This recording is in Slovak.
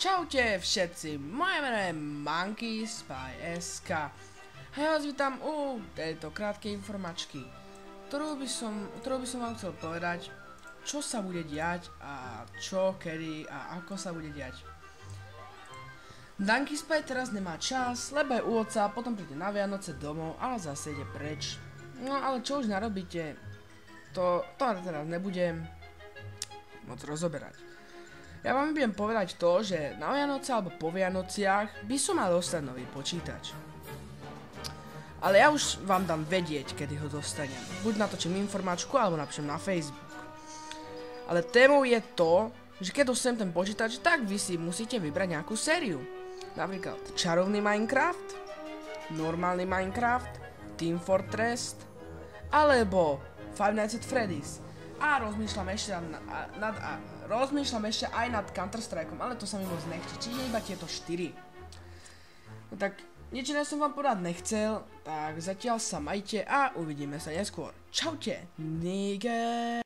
Čaute všetci, moje meno je MonkeySpy.sk a ja vás vítam u tejto krátkej informačky, ktorú by som vám chcel povedať, čo sa bude diať a čo, kedy a ako sa bude diať. MonkeySpy teraz nemá čas, lebo je u otca, potom príde na Vianoce domov, ale zase ide preč. No ale čo už narobíte, to teraz nebudem moc rozoberať. Ja vám budem povedať to, že na Vianoce alebo po Vianociach by som mal dostať nový počítač. Ale ja už vám dám vedieť, kedy ho dostanem. Buď natočím informačku, alebo napíšem na Facebook. Ale témou je to, že keď dostanem ten počítač, tak vy si musíte vybrať nejakú sériu. Napríklad čarovný Minecraft, normálny Minecraft, Team Fortress, alebo Five Nights at Freddy's. A rozmýšľam ešte aj nad Counter-Strikeom, ale to sa mi moc nechce, čiže iba tieto 4. No tak, nič iné som vám povedať nechcel, tak zatiaľ sa majte a uvidíme sa neskôr. Čaute, nigger.